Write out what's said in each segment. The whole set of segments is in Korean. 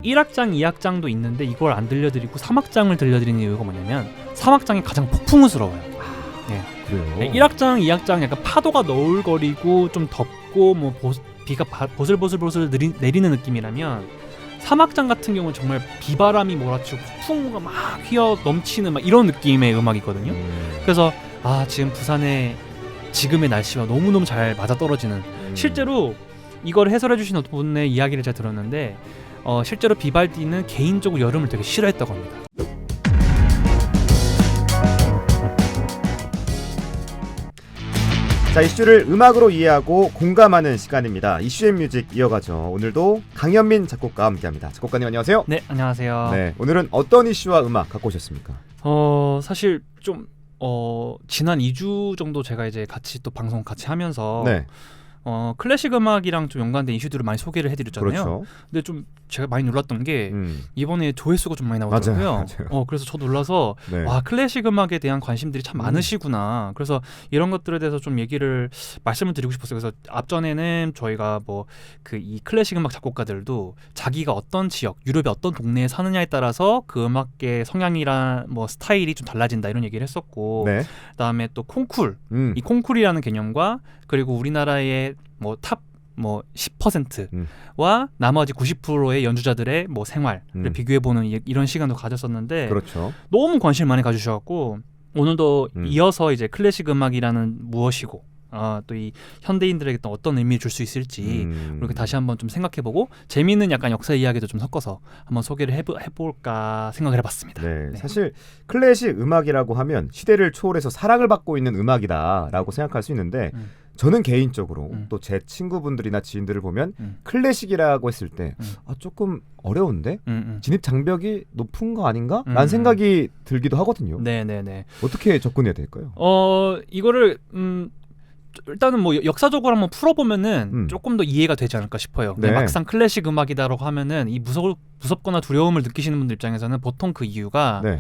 1악장, 2악장도 있는데 이걸 안 들려드리고 3악장을 들려드리는 이유가 뭐냐면 3악장이 가장 폭풍스러워요. 네. 그래요? 네, 1악장, 2악장 약간 파도가 너울거리고 좀 덥고 뭐 비가 보슬보슬 내리는 느낌이라면 3악장 같은 경우는 정말 비바람이 몰아치고 폭풍우가 막 휘어 넘치는 막 이런 느낌의 음악이거든요. 그래서 지금 부산의 지금의 날씨와 너무너무 잘 맞아떨어지는 실제로 이걸 해설해 주신 어떤 분의 이야기를 제가 들었는데 실제로 비발디는 개인적으로 여름을 되게 싫어했다고 합니다. 자, 이슈를 음악으로 이해하고 공감하는 시간입니다. 이슈앤뮤직 이어가죠. 오늘도 강현민 작곡가와 함께합니다. 작곡가님 안녕하세요. 네, 안녕하세요. 네, 오늘은 어떤 이슈와 음악 갖고 오셨습니까? 사실 좀 지난 2주 정도 제가 이제 같이 또 방송 같이 하면서 네, 클래식 음악이랑 좀 연관된 이슈들을 많이 소개를 해드렸잖아요. 그렇죠. 근데 좀 제가 많이 놀랐던 게 이번에 조회수가 좀 많이 나오더라고요. 맞아요. 그래서 저 놀라서 네. 와, 클래식 음악에 대한 관심들이 참 많으시구나. 그래서 이런 것들에 대해서 좀 말씀을 드리고 싶었어요. 그래서 앞전에는 저희가 뭐 이 클래식 음악 작곡가들도 자기가 어떤 지역, 유럽의 어떤 동네에 사느냐에 따라서 그 음악의 성향이랑 뭐 스타일이 좀 달라진다 이런 얘기를 했었고, 네. 그다음에 또 콩쿨, 이 콩쿨이라는 개념과 그리고 우리나라의 뭐 탑 10%와 나머지 90%의 연주자들의 뭐 생활을 비교해보는 이런 시간도 가졌었는데, 그렇죠. 너무 너무 관심을 많이 가주셔갖고 오늘도 이어서 이제 클래식 음악이라는 무엇이고 또 이 현대인들에게 또 어떤 의미를 줄 수 있을지 이렇게 다시 한번 좀 생각해보고 재미있는 약간 역사 이야기도 좀 섞어서 한번 소개를 해볼까 생각을 해봤습니다. 네, 사실 클래식 음악이라고 하면 시대를 초월해서 사랑을 받고 있는 음악이다라고 생각할 수 있는데 저는 개인적으로 또 제 친구분들이나 지인들을 보면 클래식이라고 했을 때 조금 어려운데? 진입 장벽이 높은 거 아닌가? 라는 생각이 들기도 하거든요. 네네네. 어떻게 접근해야 될까요? 이거를 일단은 뭐 역사적으로 한번 풀어보면은 조금 더 이해가 되지 않을까 싶어요. 네. 막상 클래식 음악이다라고 하면은 이 무섭거나 두려움을 느끼시는 분들 입장에서는 보통 그 이유가 네.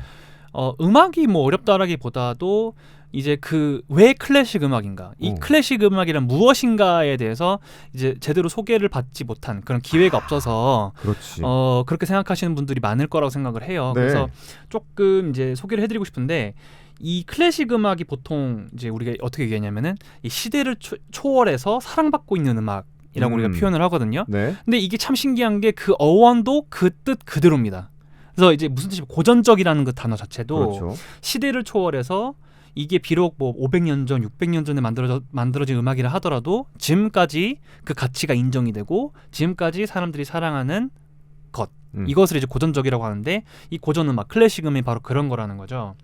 음악이 뭐 어렵다라기보다도 이제 왜 클래식 음악인가, 이 클래식 음악이란 무엇인가에 대해서 이제 제대로 소개를 받지 못한 그런 기회가 없어서 그렇지. 그렇게 생각하시는 분들이 많을 거라고 생각을 해요. 네. 그래서 조금 이제 소개를 해드리고 싶은데, 이 클래식 음악이 보통 이제 우리가 어떻게 얘기하냐면은 이 시대를 초월해서 사랑받고 있는 음악이라고 우리가 표현을 하거든요. 네. 근데 이게 참 신기한 게 그 어원도 그 뜻 그대로입니다. 그래서 이제 무슨 뜻이냐면 고전적이라는 그 단어 자체도 그렇죠. 시대를 초월해서 이게 비록 뭐 500년 전, 600년 전에 만들어진 음악이라 하더라도 지금까지 그 가치가 인정이 되고 지금까지 사람들이 사랑하는 것, 이것을 이제 고전적이라고 하는데, 이 고전 음악, 클래식 음악이 바로 그런 거라는 거죠.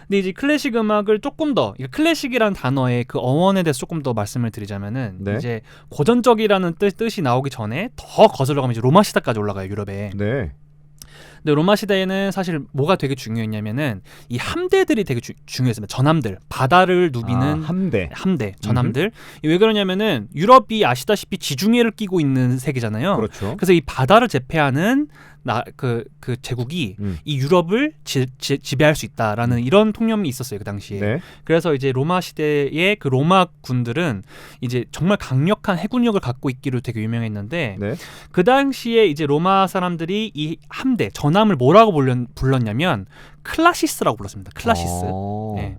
근데 이제 클래식 음악을 조금 더, 클래식이라는 단어의 그 어원에 대해서 조금 더 말씀을 드리자면은, 네. 이제 고전적이라는 뜻이 나오기 전에 더 거슬러 가면 이제 로마 시대까지 올라가요, 유럽에. 네. 근데 로마 시대에는 사실 뭐가 되게 중요했냐면은 이 함대들이 되게 중요했습니다. 전함들, 바다를 누비는 함대, 전함들. 왜 그러냐면은 유럽이 아시다시피 지중해를 끼고 있는 세계잖아요. 그렇죠. 그래서 이 바다를 제패하는 그 제국이 이 유럽을 지배할 수 있다라는 이런 통념이 있었어요, 그 당시에. 네. 그래서 이제 로마 시대의 그 로마 군들은 이제 정말 강력한 해군력을 갖고 있기로 되게 유명했는데, 네. 그 당시에 이제 로마 사람들이 이 함대, 전함을 뭐라고 불렀냐면 클라시스라고 불렀습니다. 클라시스. 네.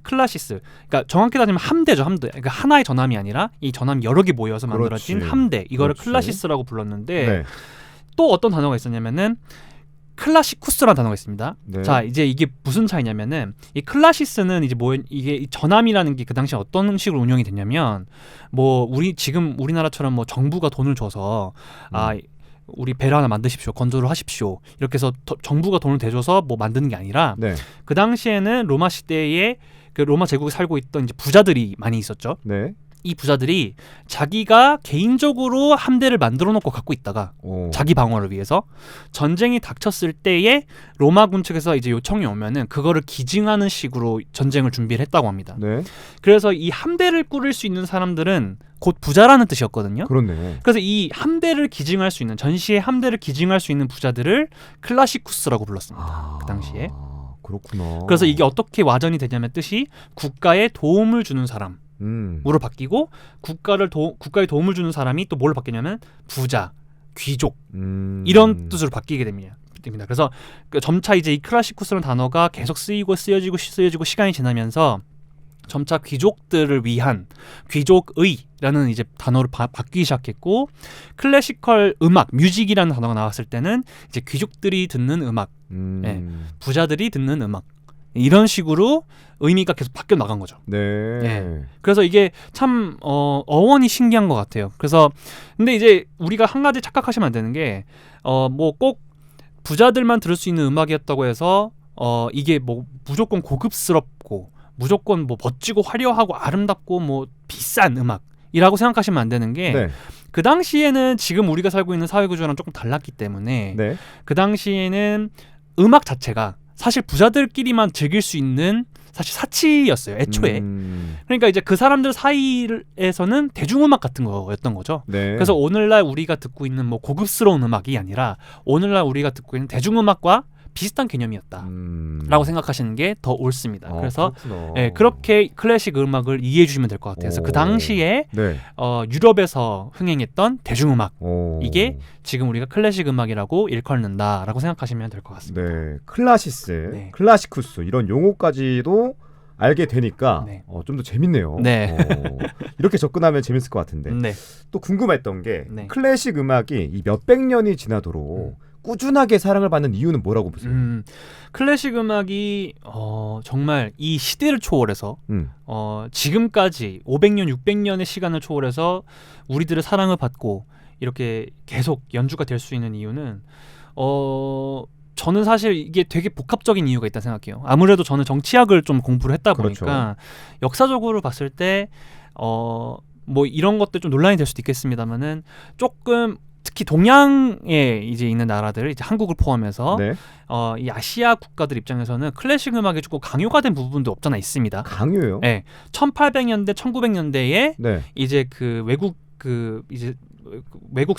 클라시스. 그러니까 정확히 따지면 함대죠, 함대. 그러니까 하나의 전함이 아니라 이 전함이 여러 개 모여서 만들어진 그렇지. 함대. 이거를 그렇지. 클라시스라고 불렀는데, 네. 또 어떤 단어가 있었냐면은 클라시쿠스라는 단어가 있습니다. 네. 자, 이제 이게 무슨 차이냐면은 이 클라시스는 이제 이게 이 전함이라는 게 그 당시에 어떤 식으로 운영이 됐냐면, 뭐 지금 우리나라처럼 뭐 정부가 돈을 줘서 우리 배를 하나 만드십시오, 건조를 하십시오, 이렇게 해서 정부가 돈을 대줘서 뭐 만드는 게 아니라, 네. 그 당시에는 로마 시대에 그 로마 제국에 살고 있던 이제 부자들이 많이 있었죠. 네. 이 부자들이 자기가 개인적으로 함대를 만들어 놓고 갖고 있다가 자기 방어를 위해서 전쟁이 닥쳤을 때에 로마군 측에서 이제 요청이 오면은 그거를 기증하는 식으로 전쟁을 준비를 했다고 합니다. 네. 그래서 이 함대를 꾸릴 수 있는 사람들은 곧 부자라는 뜻이었거든요. 그렇네. 그래서 이 함대를 기증할 수 있는, 전시의 함대를 기증할 수 있는 부자들을 클라시쿠스라고 불렀습니다. 그 당시에. 그렇구나. 그래서 이게 어떻게 와전이 되냐면 뜻이 국가에 도움을 주는 사람 으로 바뀌고, 국가에 도움을 주는 사람이 또 뭘로 바뀌냐면 부자, 귀족 이런 뜻으로 바뀌게 됩니다. 그래서 점차 이제 이 클라시쿠스라는 단어가 계속 쓰여지고 시간이 지나면서 점차 귀족들을 위한 귀족의라는 이제 단어로 바뀌기 시작했고, 클래시컬 음악, 뮤직이라는 단어가 나왔을 때는 이제 귀족들이 듣는 음악, 네, 부자들이 듣는 음악, 이런 식으로 의미가 계속 바뀌어 나간 거죠. 네. 네. 그래서 이게 참 어원이 신기한 것 같아요. 그래서 근데 이제 우리가 한 가지 착각하시면 안 되는 게 뭐 꼭 부자들만 들을 수 있는 음악이었다고 해서 이게 뭐 무조건 고급스럽고 무조건 뭐 멋지고 화려하고 아름답고 뭐 비싼 음악이라고 생각하시면 안 되는 게, 네. 그 당시에는 지금 우리가 살고 있는 사회 구조랑 조금 달랐기 때문에 네. 그 당시에는 음악 자체가 사실 부자들끼리만 즐길 수 있는 사실 사치였어요, 애초에. 그러니까 이제 그 사람들 사이에서는 대중음악 같은 거였던 거죠. 네. 그래서 오늘날 우리가 듣고 있는 뭐 고급스러운 음악이 아니라 오늘날 우리가 듣고 있는 대중음악과 비슷한 개념이었다라고 생각하시는 게 더 옳습니다. 그래서 그렇게 클래식 음악을 이해해 주시면 될 것 같아요. 그래서 그 당시에 네. 유럽에서 흥행했던 대중음악, 이게 지금 우리가 클래식 음악이라고 일컫는다라고 생각하시면 될 것 같습니다. 네. 클라시스, 네. 클라시쿠스 이런 용어까지도 알게 되니까 네. 좀 더 재밌네요. 네. 이렇게 접근하면 재밌을 것 같은데. 네. 또 궁금했던 게 네. 클래식 음악이 이 몇백 년이 지나도록 꾸준하게 사랑을 받는 이유는 뭐라고 보세요? 클래식 음악이 정말 이 시대를 초월해서 지금까지 500년, 600년의 시간을 초월해서 우리들의 사랑을 받고 이렇게 계속 연주가 될 수 있는 이유는 저는 사실 이게 되게 복합적인 이유가 있다 생각해요. 아무래도 저는 정치학을 좀 공부를 했다 보니까 그렇죠. 역사적으로 봤을 때 뭐 이런 것들 좀 논란이 될 수도 있겠습니다만은 조금 특히 동양에 이제 있는 나라들, 이제 한국을 포함해서 네. 이 아시아 국가들 입장에서는 클래식 음악이 조금 강요가 된 부분도 없잖아 있습니다. 강요요? 네, 1800년대, 1900년대에 네. 이제 그 외국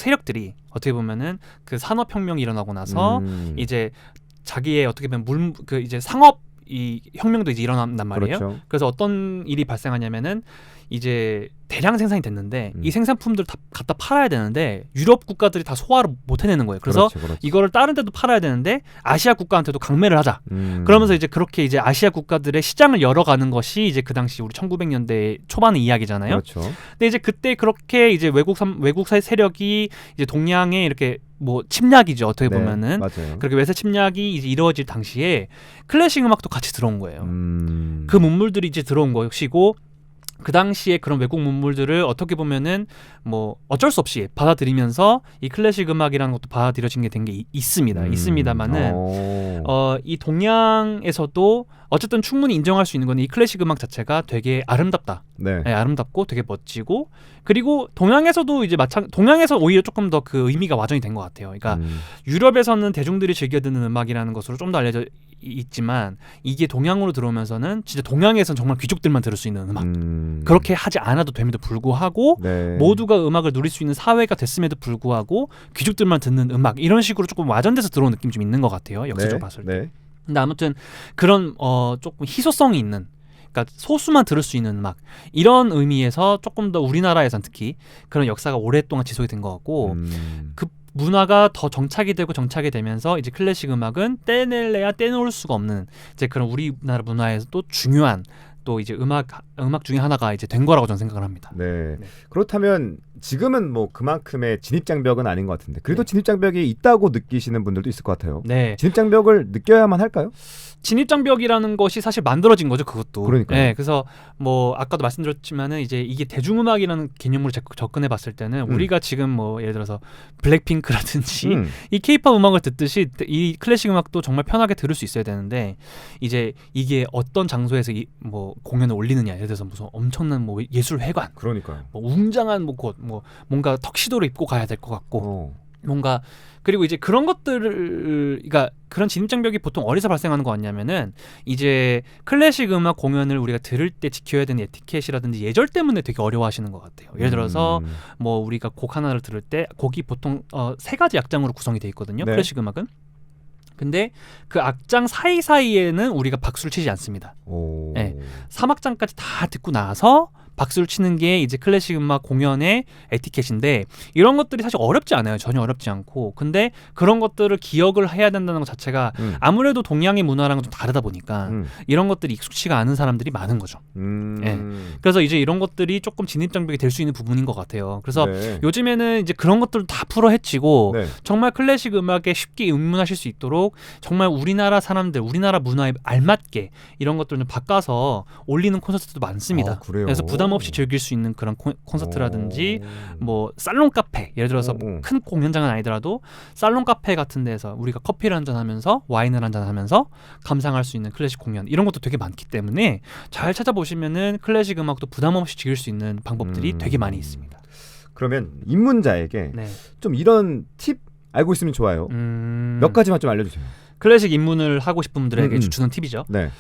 세력들이 어떻게 보면은 그 산업혁명이 일어나고 나서 이제 자기의 어떻게 보면 이제 상업 이 혁명도 이제 일어난단 말이에요. 그렇죠. 그래서 어떤 일이 발생하냐면은 이제 대량 생산이 됐는데 이 생산품들을 다 갖다 팔아야 되는데 유럽 국가들이 다 소화를 못 해내는 거예요. 그래서 그렇죠. 이거를 다른 데도 팔아야 되는데 아시아 국가한테도 강매를 하자. 그러면서 이제 그렇게 이제 아시아 국가들의 시장을 열어가는 것이 이제 그 당시 우리 1900년대 초반의 이야기잖아요. 그렇죠. 근데 이제 그때 그렇게 이제 외국사의 세력이 이제 동양에 이렇게 뭐 침략이죠, 어떻게 네, 보면은. 맞아요. 그렇게 외세 침략이 이제 이루어질 당시에 클래식 음악도 같이 들어온 거예요. 그 문물들이 이제 들어온 것이고, 그 당시에 그런 외국 문물들을 어떻게 보면은 뭐 어쩔 수 없이 받아들이면서 이 클래식 음악이라는 것도 받아들여진 게 된 게 있습니다. 있습니다만은 이 동양에서도 어쨌든 충분히 인정할 수 있는 건 이 클래식 음악 자체가 되게 아름답다. 네. 네, 아름답고 되게 멋지고, 그리고 동양에서도 이제 동양에서 오히려 조금 더 그 의미가 와전이 된 것 같아요. 그러니까 유럽에서는 대중들이 즐겨 듣는 음악이라는 것으로 좀 더 알려져 있지만 이게 동양으로 들어오면서는 진짜 동양에서는 정말 귀족들만 들을 수 있는 음악, 그렇게 하지 않아도 됨에도 불구하고 네. 모두가 음악을 누릴 수 있는 사회가 됐음에도 불구하고 귀족들만 듣는 음악, 이런 식으로 조금 와전돼서 들어온 느낌이 좀 있는 것 같아요, 역사적으로 봤을 때. 네. 근데 아무튼 그런 조금 희소성이 있는, 그러니까 소수만 들을 수 있는 음악, 이런 의미에서 조금 더 우리나라에선 특히 그런 역사가 오랫동안 지속이 된 것 같고, 그 문화가 더 정착이 되면서 이제 클래식 음악은 떼낼래야 떼놓을 수가 없는 이제 그런 우리나라 문화에서 또 중요한 또 이제 음악 중에 하나가 이제 된 거라고 저는 생각을 합니다. 네. 네. 그렇다면 지금은 뭐 그만큼의 진입장벽은 아닌 것 같은데 그래도 네. 진입장벽이 있다고 느끼시는 분들도 있을 것 같아요. 네. 진입장벽을 느껴야만 할까요? 진입장벽이라는 것이 사실 만들어진 거죠, 그것도. 그러니까요. 네, 그래서 뭐 아까도 말씀드렸지만은 이제 이게 대중음악이라는 개념으로 접근해 봤을 때는 우리가 지금 뭐 예를 들어서 블랙핑크라든지 이 케이팝 음악을 듣듯이 이 클래식 음악도 정말 편하게 들을 수 있어야 되는데, 이제 이게 어떤 장소에서 뭐 공연을 올리느냐, 예를 들어서 무슨 엄청난 뭐 예술회관, 그러니까요. 뭐 웅장한 뭐 곳, 뭐 뭔가 턱시도를 입고 가야 될 것 같고 뭔가, 그리고 이제 그런 것들을, 그러니까 그런 진입장벽이 보통 어디서 발생하는 거 같냐면은 이제 클래식 음악 공연을 우리가 들을 때 지켜야 되는 에티켓이라든지 예절 때문에 되게 어려워하시는 것 같아요. 예를 들어서 뭐 우리가 곡 하나를 들을 때 곡이 보통 3가지 악장으로 구성이 돼 있거든요. 네. 클래식 음악은. 근데 그 악장 사이사이에는 우리가 박수를 치지 않습니다. 오. 네. 3악장까지 다 듣고 나서 박수를 치는 게 이제 클래식 음악 공연의 에티켓인데 이런 것들이 사실 어렵지 않아요. 전혀 어렵지 않고. 근데 그런 것들을 기억을 해야 된다는 것 자체가 아무래도 동양의 문화랑은 좀 다르다 보니까 이런 것들이 익숙치가 않은 사람들이 많은 거죠. 예. 그래서 이제 이런 것들이 조금 진입장벽이 될 수 있는 부분인 것 같아요. 그래서 네. 요즘에는 이제 그런 것들을 다 풀어 헤치고 네. 정말 클래식 음악에 쉽게 입문하실 수 있도록 정말 우리나라 사람들, 우리나라 문화에 알맞게 이런 것들을 좀 바꿔서 올리는 콘서트도 많습니다. 아, 그래요? 그래서 부담 없이 즐길 수 있는 그런 콘서트라든지 뭐 살롱 카페, 예를 들어서 큰 공연장은 아니더라도 살롱 카페 같은 데서 우리가 커피를 한잔 하면서 와인을 한잔 하면서 감상할 수 있는 클래식 공연 이런 것도 되게 많기 때문에 잘 찾아보시면은 클래식 음악도 부담 없이 즐길 수 있는 방법들이 되게 많이 있습니다. 그러면 입문자에게 네. 좀 이런 팁 알고 있으면 좋아요. 몇 가지만 좀 알려주세요. 클래식 입문을 하고 싶은 분들에게 주는 팁이죠. 네.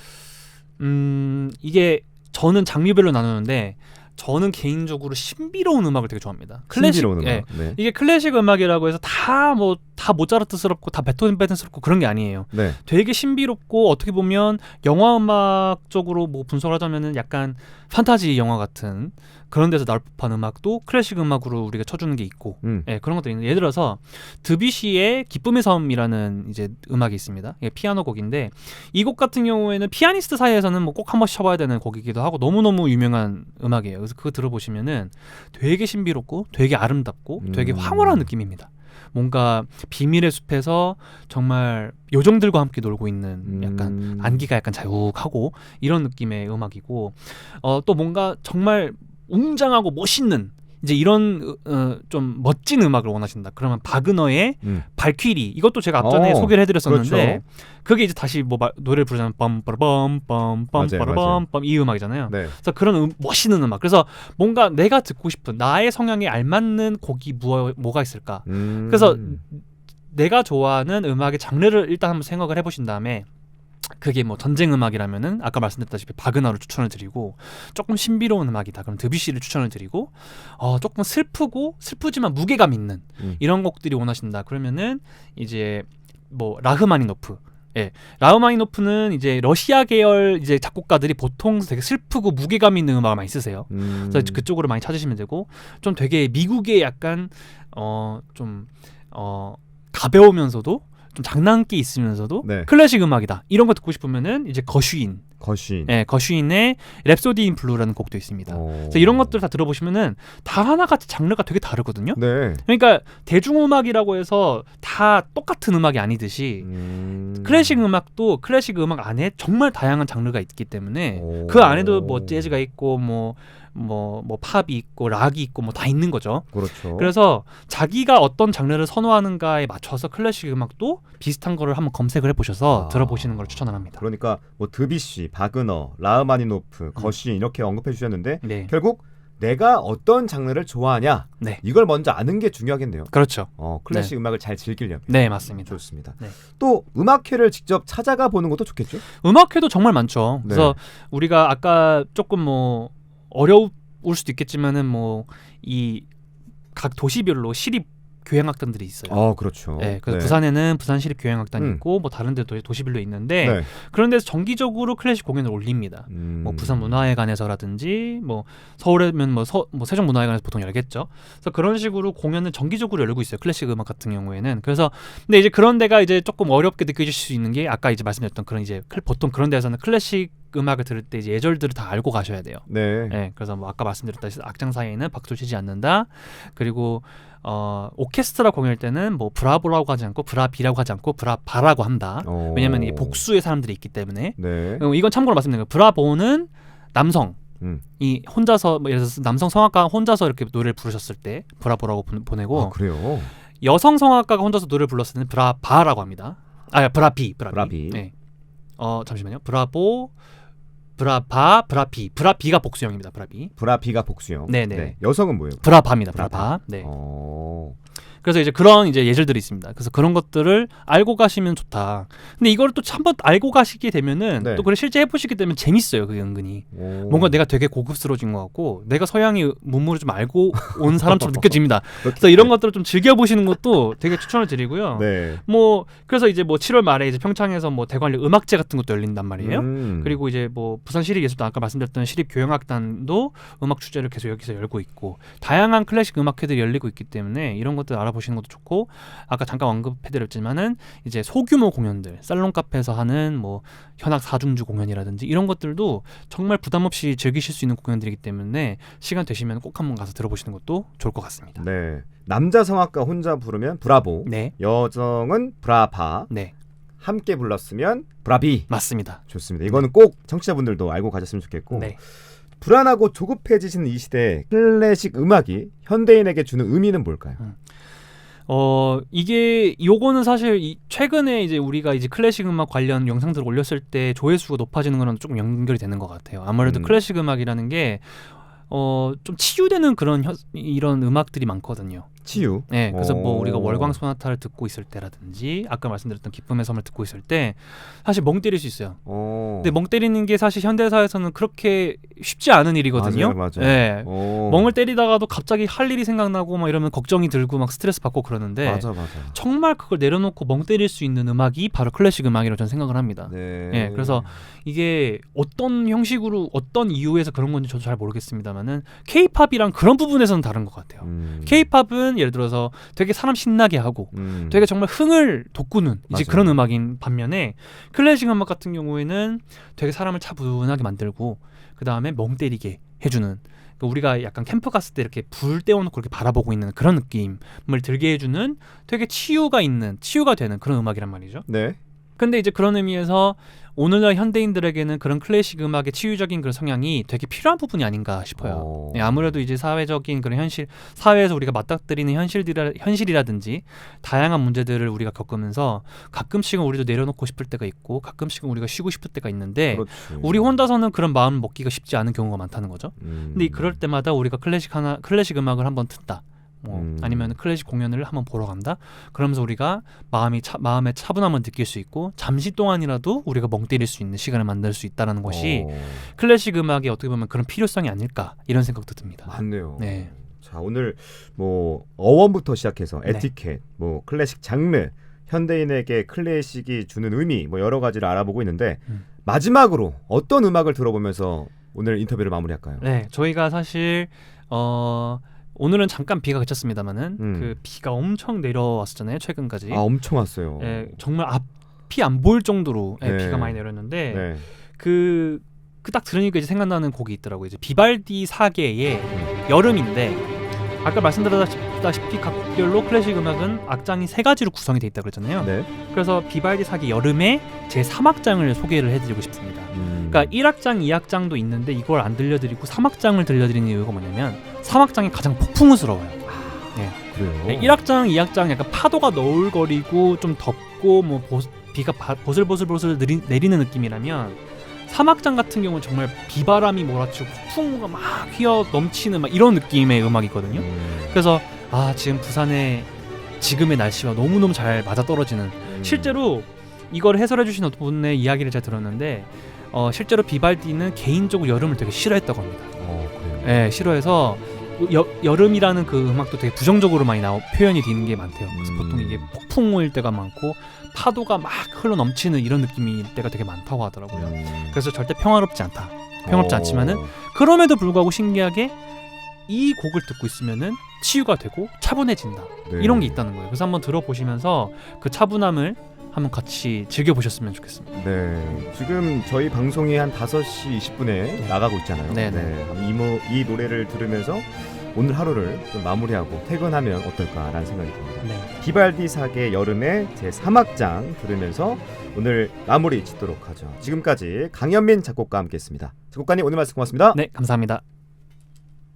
이게 저는 장르별로 나누는데 저는 개인적으로 신비로운 음악을 되게 좋아합니다. 신비로운 음악. 예. 네. 이게 클래식 음악이라고 해서 다 모차르트스럽고 다 베토벤스럽고 그런 게 아니에요. 네. 되게 신비롭고 어떻게 보면 영화 음악 쪽으로 뭐 분석을 하자면은 약간 판타지 영화 같은 그런 데서 나올 법한 음악도 클래식 음악으로 우리가 쳐주는 게 있고, 예, 그런 것들이 있는데 예를 들어서 드뷔시의 기쁨의 섬이라는 이제 음악이 있습니다. 이게 피아노 곡인데 이 곡 같은 경우에는 피아니스트 사이에서는 뭐 꼭 한 번씩 쳐봐야 되는 곡이기도 하고 너무너무 유명한 음악이에요. 그래서 그거 들어보시면은 되게 신비롭고 되게 아름답고 되게 황홀한 느낌입니다. 뭔가 비밀의 숲에서 정말 요정들과 함께 놀고 있는 약간 안개가 약간 자욱하고 이런 느낌의 음악이고 또 뭔가 정말 웅장하고 멋있는 이제 이런 좀 멋진 음악을 원하신다. 그러면 바그너의 발퀴리 이것도 제가 앞전에 소개를 해드렸었는데 그렇죠. 그게 이제 다시 뭐 노래를 부르자면 빰빠라밤 이 음악이잖아요. 네. 그래서 그런 멋있는 음악. 그래서 뭔가 내가 듣고 싶은 나의 성향에 알맞는 곡이 뭐가 있을까. 그래서 내가 좋아하는 음악의 장르를 일단 한번 생각을 해보신 다음에 그게 뭐 전쟁 음악이라면은 아까 말씀드렸다시피 바그너를 추천을 드리고 조금 신비로운 음악이다 그럼 드뷔시를 추천을 드리고 조금 슬프지만 무게감 있는 이런 곡들이 원하신다 그러면은 이제 뭐 라흐마니노프 라흐마니노프는 이제 러시아 계열 이제 작곡가들이 보통 되게 슬프고 무게감 있는 음악을 많이 쓰세요. 그래서 그쪽으로 많이 찾으시면 되고 좀 되게 미국의 약간 좀 가벼우면서도 좀 장난기 있으면서도 네. 클래식 음악이다. 이런 거 듣고 싶으면은 이제 거슈인. 거슈인의 랩소디 인 블루라는 곡도 있습니다. 그래서 이런 것들 다 들어보시면은 다 하나같이 장르가 되게 다르거든요. 네. 그러니까 대중음악이라고 해서 다 똑같은 음악이 아니듯이 클래식 음악도 클래식 음악 안에 정말 다양한 장르가 있기 때문에 그 안에도 뭐 재즈가 있고 뭐 팝이 있고 락이 있고 뭐 다 있는 거죠. 그렇죠. 그래서 자기가 어떤 장르를 선호하는가에 맞춰서 클래식 음악도 비슷한 거를 한번 검색을 해보셔서 들어보시는 걸 추천을 합니다. 그러니까 뭐 드뷔시, 바그너, 라흐마니노프, 거슈인 이렇게 언급해 주셨는데 네. 결국 내가 어떤 장르를 좋아하냐 이걸 먼저 아는 게 중요하겠네요. 그렇죠. 클래식 음악을 잘 즐기려면. 네, 맞습니다. 좋습니다. 네. 또 음악회를 직접 찾아가 보는 것도 좋겠죠? 음악회도 정말 많죠. 그래서 우리가 아까 조금 뭐 어려울 수도 있겠지만은 뭐 이 각 도시별로 시립 교향악단들이 있어요. 그렇죠. 네, 그래서 부산에는 부산 시립 교향악단이 있고 뭐 다른 데도 도시별로 있는데 그런 데서 정기적으로 클래식 공연을 올립니다. 뭐 부산 문화회관에서라든지 뭐 서울에면 뭐 세종 문화회관에서 보통 열겠죠. 그래서 그런 식으로 공연을 정기적으로 열고 있어요. 클래식 음악 같은 경우에는. 그래서 근데 이제 그런 데가 이제 조금 어렵게 느껴질 수 있는 게 아까 이제 말씀드렸던 그런 이제 보통 그런 데서는 클래식 음악을 들을 때 이제 예절들을 다 알고 가셔야 돼요. 네. 그래서 뭐 아까 말씀드렸다시피 악장 사이에는 박수를 치지 않는다. 그리고 오케스트라 공연할 때는 뭐 브라보라고 하지 않고 브라비라고 하지 않고 브라바라고 한다. 왜냐면 이게 복수의 사람들이 있기 때문에. 이건 참고로 말씀드리는 거예요. 브라보는 남성. 이 혼자서 뭐 예를 들어서 남성 성악가 혼자서 이렇게 노래를 부르셨을 때 브라보라고 보내고 그래요? 여성 성악가가 혼자서 노래를 불렀을 때는 브라바라고 합니다. 브라비. 네. 잠시만요. 브라보 브라바, 브라비. 브라비가 복수형입니다. 브라비가 복수형. 네네. 네. 여성은 뭐예요? 브라바입니다. 브라바. 네. 그래서 이제 그런 이제 예절들이 있습니다. 그래서 그런 것들을 알고 가시면 좋다. 근데 이걸 또 한번 알고 가시게 되면은 네. 또 그걸 실제 해보시게 되면 재밌어요. 그게 은근히 오. 뭔가 내가 되게 고급스러워진 것 같고 내가 서양의 문물을 좀 알고 온 사람처럼 느껴집니다. 그래서 이런 것들을 좀 즐겨보시는 것도 되게 추천을 드리고요. 네. 뭐 그래서 이제 뭐 7월 말에 이제 평창에서 뭐 대관령 음악제 같은 것도 열린단 말이에요. 그리고 이제 뭐 부산 시립예술단 아까 말씀드렸던 시립교향악단도 음악 축제를 계속 여기서 열고 있고 다양한 클래식 음악회들이 열리고 있기 때문에 이런 것들 알아보시는 것도 좋고 아까 잠깐 언급해드렸지만은 이제 소규모 공연들 살롱 카페에서 하는 뭐 현악 사중주 공연이라든지 이런 것들도 정말 부담 없이 즐기실 수 있는 공연들이기 때문에 시간 되시면 꼭 한번 가서 들어보시는 것도 좋을 것 같습니다. 네. 남자 성악가 혼자 부르면 브라보, 네, 여성은 브라바, 네, 함께 불렀으면 브라비. 맞습니다. 좋습니다. 이거는 꼭 청취자분들도 알고 가셨으면 좋겠고 네. 불안하고 조급해지시는 이 시대에 클래식 음악이 현대인에게 주는 의미는 뭘까요? 이게 요거는 사실 최근에 이제 우리가 이제 클래식 음악 관련 영상들을 올렸을 때 조회수가 높아지는 거랑 조금 연결이 되는 것 같아요. 아무래도 클래식 음악이라는 게 좀 치유되는 그런 이런 음악들이 많거든요. 치유. 네, 그래서 뭐 오. 우리가 월광 소나타를 듣고 있을 때라든지 아까 말씀드렸던 기쁨의 섬을 듣고 있을 때 사실 멍 때릴 수 있어요. 근데 멍 때리는 게 사실 현대사에서는 그렇게 쉽지 않은 일이거든요. 맞아요. 네. 오. 멍을 때리다가도 갑자기 할 일이 생각나고 막 이러면 걱정이 들고 막 스트레스 받고 그러는데 맞아. 정말 그걸 내려놓고 멍 때릴 수 있는 음악이 바로 클래식 음악이라고 저는 생각을 합니다. 네. 예, 그래서 이게 어떤 형식으로 어떤 이유에서 그런 건지 저도 잘 모르겠습니다만은 K-팝이랑 그런 부분에서는 다른 것 같아요. K-팝은 예를 들어서 되게 사람 신나게 하고 되게 정말 흥을 돋구는 이제 맞아요. 그런 음악인 반면에 클래식 음악 같은 경우에는 되게 사람을 차분하게 만들고 그 다음에 멍 때리게 해주는 그러니까 우리가 약간 캠프 갔을 때 이렇게 불 떼어놓고 이렇게 바라보고 있는 그런 느낌을 들게 해주는 되게 치유가 되는 그런 음악이란 말이죠. 네. 근데 이제 그런 의미에서 오늘날 현대인들에게는 그런 클래식 음악의 치유적인 그런 성향이 되게 필요한 부분이 아닌가 싶어요. 네, 아무래도 이제 사회적인 그런 현실, 사회에서 우리가 맞닥뜨리는 현실이라든지 다양한 문제들을 우리가 겪으면서 가끔씩은 우리도 내려놓고 싶을 때가 있고 가끔씩은 우리가 쉬고 싶을 때가 있는데 그렇지. 우리 혼자서는 그런 마음 먹기가 쉽지 않은 경우가 많다는 거죠. 근데 그럴 때마다 우리가 클래식 음악을 한번 듣다. 아니면 클래식 공연을 한번 보러 간다. 그러면서 우리가 마음의 차분함을 느낄 수 있고 잠시 동안이라도 우리가 멍 때릴 수 있는 시간을 만들 수 있다는 것이 클래식 음악의 어떻게 보면 그런 필요성이 아닐까 이런 생각도 듭니다. 맞네요. 네. 자, 오늘 뭐 어원부터 시작해서 에티켓, 뭐 클래식 장르, 현대인에게 클래식이 주는 의미 뭐 여러 가지를 알아보고 있는데 마지막으로 어떤 음악을 들어보면서 오늘 인터뷰를 마무리할까요? 네, 저희가 사실 오늘은 잠깐 비가 그쳤습니다만은 그 비가 엄청 내려왔었잖아요 최근까지. 엄청 왔어요. 예, 정말 앞이 안 보일 정도로 네. 비가 많이 내렸는데 네. 그 딱 들으니까 이제 생각나는 곡이 있더라고요. 이제 비발디 사계의 여름인데 아까 말씀드렸다시피 각별로 클래식 음악은 악장이 3가지로 구성이 돼 있다고 그랬잖아요. 네. 그래서 비발디 사계 여름의 제 3악장을 소개를 해드리고 싶습니다. 그러니까 1악장, 2악장도 있는데 이걸 안 들려드리고 3악장을 들려드리는 이유가 뭐냐면 3악장이 가장 폭풍우스러워요. 네. 그래요. 네, 1악장, 2악장 약간 파도가 너울거리고 좀 덥고 뭐 비가 보슬보슬 내리는 느낌이라면 3악장 같은 경우는 정말 비바람이 몰아치고 폭풍우가 막 휘어 넘치는 막 이런 느낌의 음악이거든요. 그래서 지금 부산의 지금의 날씨와 너무너무 잘 맞아떨어지는 실제로 이걸 해설해 주신 어떤 분의 이야기를 제가 들었는데 실제로 비발디는 개인적으로 여름을 되게 싫어했다고 합니다. 그래요. 네, 싫어해서 여름이라는 그 음악도 되게 부정적으로 많이 표현이 되는 게 많대요. 그래서 보통 이게 폭풍우일 때가 많고 파도가 막 흘러 넘치는 이런 느낌일 때가 되게 많다고 하더라고요. 그래서 절대 평화롭지 않지만은 그럼에도 불구하고 신기하게 이 곡을 듣고 있으면은 치유가 되고 차분해진다. 네. 이런 게 있다는 거예요. 그래서 한번 들어보시면서 그 차분함을 한번 같이 즐겨보셨으면 좋겠습니다. 네, 지금 저희 방송이 한 5시 20분에 나가고 있잖아요. 네네. 이 노래를 들으면서 오늘 하루를 좀 마무리하고 퇴근하면 어떨까라는 생각이 듭니다. 네. 비발디 사계 여름의 제 3악장 들으면서 오늘 마무리 짓도록 하죠. 지금까지 강현민 작곡가와 함께했습니다. 작곡가님 오늘 말씀 고맙습니다. 네, 감사합니다.